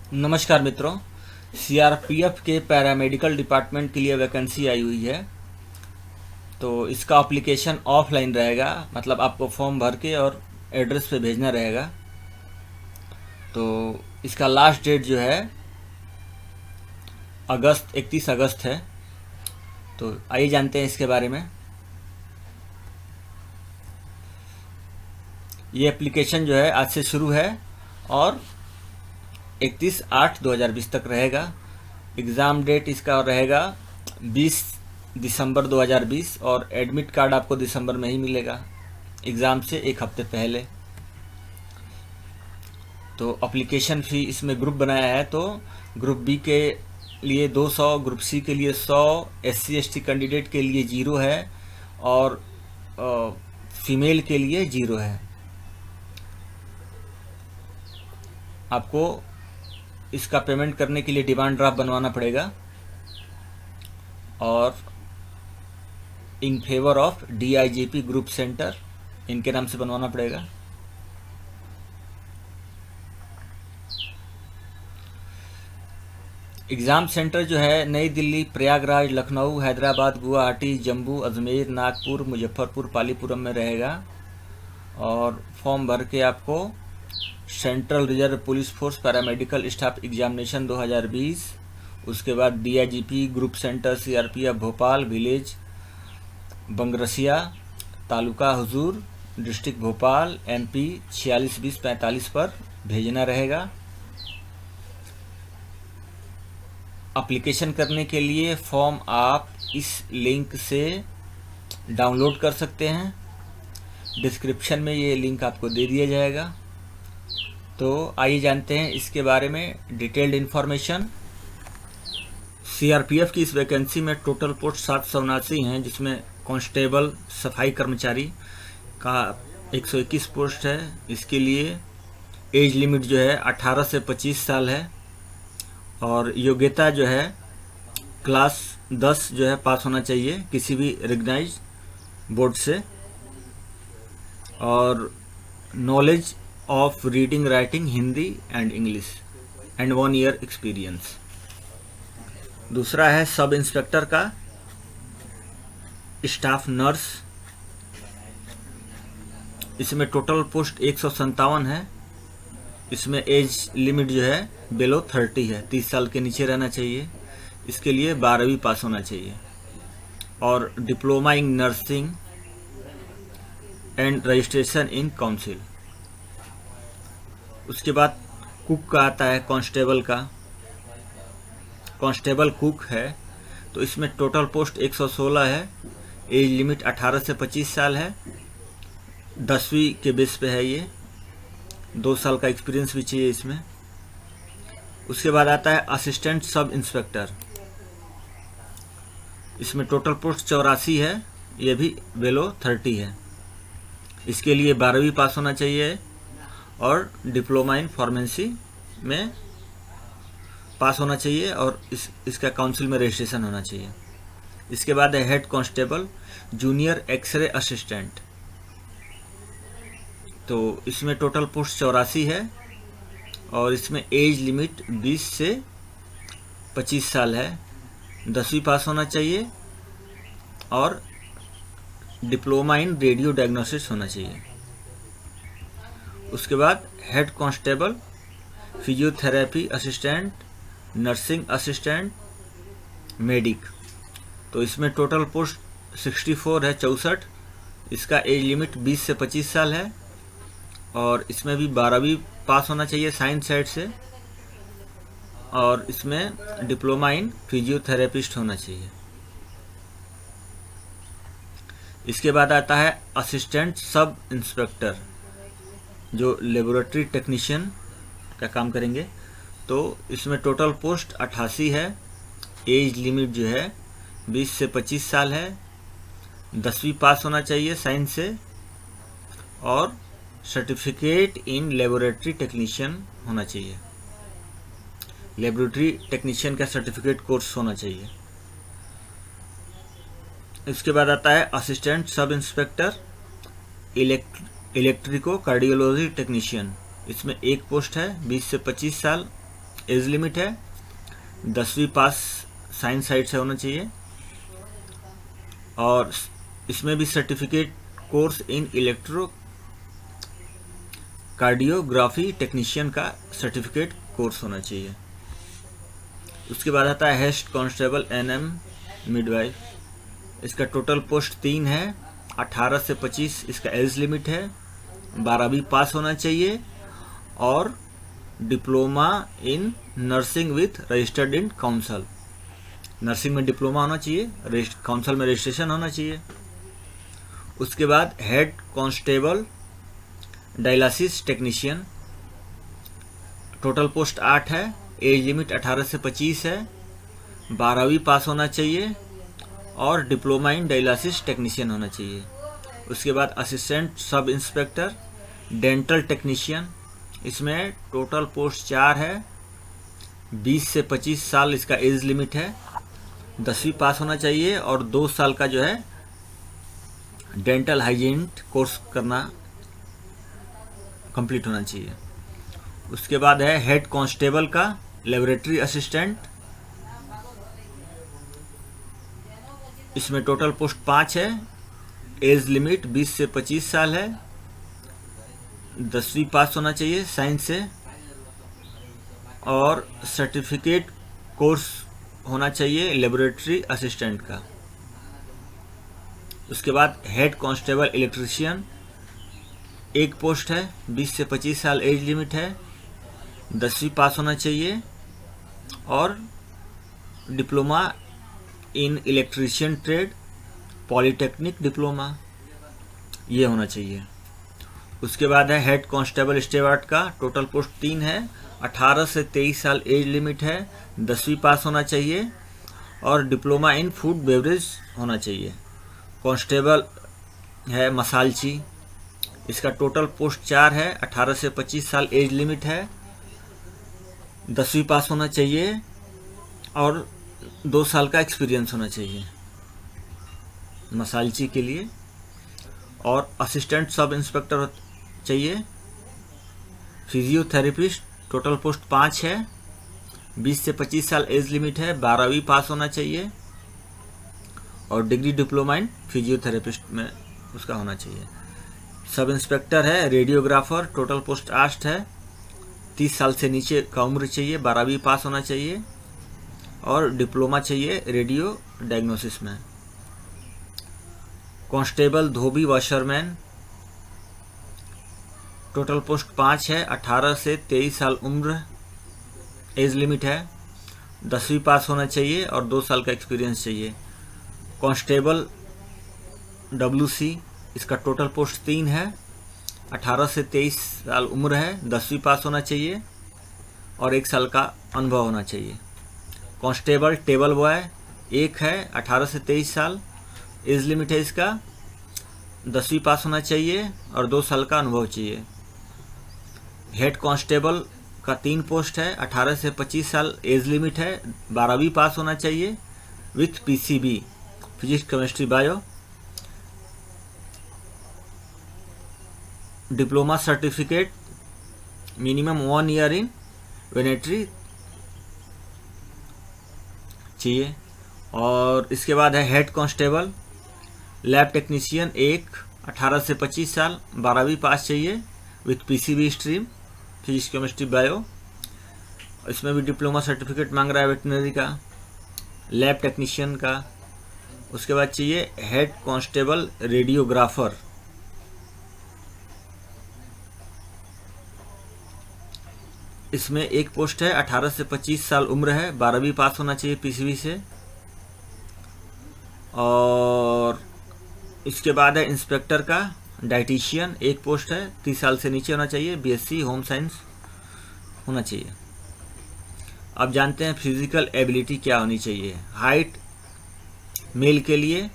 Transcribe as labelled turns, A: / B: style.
A: नमस्कार मित्रों, सीआरपीएफ के पैरामेडिकल डिपार्टमेंट के लिए वैकेंसी आई हुई है। तो इसका एप्लीकेशन ऑफलाइन रहेगा, मतलब आपको फॉर्म भर के और एड्रेस पे भेजना रहेगा। तो इसका लास्ट डेट जो है 31 अगस्त है। तो आइए जानते हैं इसके बारे में। ये एप्लीकेशन जो है आज से शुरू है और 31/8/2020 तक रहेगा। एग्ज़ाम डेट इसका रहेगा 20 दिसंबर 2020 और एडमिट कार्ड आपको दिसंबर में ही मिलेगा, एग्ज़ाम से एक हफ्ते पहले। तो एप्लीकेशन फ़ी इसमें ग्रुप बनाया है, तो ग्रुप बी के लिए 200, ग्रुप सी के लिए 100, SC/ST कैंडिडेट के लिए 0 है और फीमेल के लिए 0 है। आपको इसका पेमेंट करने के लिए डिमांड ड्राफ्ट बनवाना पड़ेगा और in favour of DIGP group centre, इनके नाम से बनवाना पड़ेगा। एग्ज़ाम सेंटर जो है नई दिल्ली, प्रयागराज, लखनऊ, हैदराबाद, गुवाहाटी, जम्मू, अजमेर, नागपुर, मुजफ्फरपुर, पालीपुरम में रहेगा। और फॉर्म भर के आपको central reserve police force paramedical staff examination 2020, उसके बाद DIGP group centre CRPF Bhopal, village Bangrasia, taluka हुजूर, डिस्ट्रिक्ट भोपाल, MP 462045 पर भेजना रहेगा। एप्लीकेशन करने के लिए फॉर्म आप इस लिंक से डाउनलोड कर सकते हैं। डिस्क्रिप्शन में ये लिंक आपको दे दिया जाएगा। तो आइए जानते हैं इसके बारे में डिटेल्ड इन्फॉर्मेशन। CRPF की इस वैकेंसी में टोटल पोस्ट 779 हैं, जिसमें कांस्टेबल सफाई कर्मचारी का 121 पोस्ट है। इसके लिए एज लिमिट जो है 18 से 25 साल है और योग्यता जो है क्लास 10 जो है पास होना चाहिए किसी भी रिकग्नाइज बोर्ड से, और knowledge of reading writing Hindi and English and 1 year experience. दूसरा है सब इंस्पेक्टर का स्टाफ नर्स। इसमें टोटल पोस्ट 157 है। इसमें एज लिमिट जो है बिलो 30 है, 30 साल के नीचे रहना चाहिए। इसके लिए 12वीं पास होना चाहिए और diploma in nursing and registration in council. उसके बाद कुक का आता है, कांस्टेबल का, कांस्टेबल कुक है। तो इसमें टोटल पोस्ट 116 है। एज लिमिट 18 से 25 साल है, 10वीं के बेस पे है ये, 2 साल का एक्सपीरियंस भी चाहिए इसमें। उसके बाद आता है असिस्टेंट सब इंस्पेक्टर। इसमें टोटल पोस्ट 84 है, ये भी बिलो 30 है। इसके लिए 12वीं पास होना चाहिए और डिप्लोमा इन फार्मेसी में पास होना चाहिए और इसका काउंसिल में रजिस्ट्रेशन होना चाहिए। इसके बाद है head constable junior x ray assistant. तो इसमें टोटल पोस्ट 84 है और इसमें एज लिमिट 20 से 25 साल है, 10वीं पास होना चाहिए और डिप्लोमा इन रेडियो डायग्नोसिस होना चाहिए। उसके बाद head constable physiotherapy assistant, nursing assistant, medic. तो इसमें टोटल पोस्ट 64 है, 64। इसका एज लिमिट 20 से 25 साल है और इसमें भी 12वीं पास होना चाहिए साइंस साइड से और इसमें डिप्लोमा इन फिजियोथेरेपिस्ट होना चाहिए। इसके बाद आता है असिस्टेंट सब इंस्पेक्टर, जो लेबोरेटरी टेक्नीशियन का काम करेंगे। तो इसमें टोटल पोस्ट 88 है। एज लिमिट जो है 20 से 25 साल है, 10वीं पास होना चाहिए साइंस से और सर्टिफिकेट इन लेबोरेटरी टेक्नीशियन होना चाहिए। लेबोरेटरी टेक्नीशियन का सर्टिफिकेट कोर्स होना चाहिए। इसके बाद आता है assistant sub inspector इलेक्ट्रिको cardiology technician. इसमें एक पोस्ट है, 20 से 25 साल, एज लिमिट है, 10वीं पास साइंस साइड से होना चाहिए, और इसमें भी certificate course in electro cardiography technician का सर्टिफिकेट कोर्स होना चाहिए। उसके बाद आता है हेड कांस्टेबल एनएम मिडवाइफ, इसका टोटल पोस्ट 3 है, 18 से 25 इसका एज लिमिट है, 12वीं पास होना चाहिए और diploma in nursing with registered in council, nursing में डिप्लोमा होना चाहिए, काउंसिल में रजिस्ट्रेशन होना चाहिए। उसके बाद head constable dialysis technician, total post 8 है, एज लिमिट 18 से 25 है, 12वीं पास होना चाहिए और डिप्लोमा इन डायलिसिस टेक्नीशियन होना चाहिए। उसके बाद assistant sub inspector dental technician, इसमें टोटल पोस्ट 4 है, 20 से 25 साल इसका एज लिमिट है, 10वीं पास होना चाहिए और 2 साल का जो है डेंटल हाइजीन कोर्स करना कंप्लीट होना चाहिए। उसके बाद है हेड कांस्टेबल का लेबोरेटरी असिस्टेंट, इसमें टोटल पोस्ट 5 है, एज लिमिट 20 से 25 साल है, 10वीं पास होना चाहिए साइंस से और सर्टिफिकेट कोर्स होना चाहिए लेबोरेटरी असिस्टेंट का। उसके बाद हेड कांस्टेबल इलेक्ट्रीशियन, एक पोस्ट है, 20 से 25 साल एज लिमिट है, 10वीं पास होना चाहिए और diploma in electrician trade polytechnic diploma ये होना चाहिए। उसके बाद है हेड कांस्टेबल स्टेवार्ड का, टोटल पोस्ट 3 है, 18 से 23 साल एज लिमिट है, 10वीं पास होना चाहिए और डिप्लोमा इन फूड बेवरेज होना चाहिए। कांस्टेबल है मसालची, इसका टोटल पोस्ट 4 है, 18 से 25 साल एज लिमिट है, 10वीं पास होना चाहिए और 2 साल का एक्सपीरियंस होना चाहिए मसालची के लिए। और असिस्टेंट सब इंस्पेक्टर चाहिए। फिजियोथेरेपिस्ट, टोटल पोस्ट 5 है, 20 से 25 साल एज लिमिट है, 12वीं पास होना चाहिए और डिग्री डिप्लोमा इन फिजियोथेरेपिस्ट में उसका होना चाहिए। सब इंस्पेक्टर है रेडियोग्राफर, टोटल पोस्ट 8 है, 30 साल से नीचे का उम्र चाहिए, 12वीं पास होना चाहिए और डिप्लोमा चाहिए रेडियो डायग्नोसिस में। कांस्टेबल धोबी वॉशरमैन, टोटल पोस्ट 5 है, 18 से 23 साल उम्र एज लिमिट है, 10वीं पास होना चाहिए और 2 साल का एक्सपीरियंस चाहिए। कांस्टेबल WC, इसका टोटल पोस्ट 3 है, 18 से 23 साल उम्र है, 10वीं पास होना चाहिए और 1 साल का अनुभव होना चाहिए। कांस्टेबल टेबल बॉय 1 है, 18 से 23 साल एज लिमिट है इसका, 10वीं पास होना चाहिए और 2 साल का अनुभव चाहिए। हेड कांस्टेबल का 3 पोस्ट है, 18 से 25 साल एज लिमिट है, 12वीं पास होना चाहिए with PCB physics chemistry bio, diploma certificate minimum 1 year in veterinary चाहिए। और इसके बाद है हेड कांस्टेबल लैब टेक्नीशियन 1, 18 से 25 साल, 12वीं पास चाहिए with PCB stream physics chemistry bio, इसमें भी डिप्लोमा सर्टिफिकेट मांग रहा है वेटरनरी का, लैब टेक्नीशियन का। उसके बाद चाहिए हेड कांस्टेबल रेडियोग्राफर, इसमें एक पोस्ट है, 18 से 25 साल उम्र है, 12वीं पास होना चाहिए PCB से। और इसके बाद है इंस्पेक्टर का डाइटिशियन, एक पोस्ट है, 30 साल से नीचे होना चाहिए, BSc होम साइंस होना चाहिए। अब जानते हैं फिजिकल एबिलिटी क्या होनी चाहिए। हाइट मेल के लिए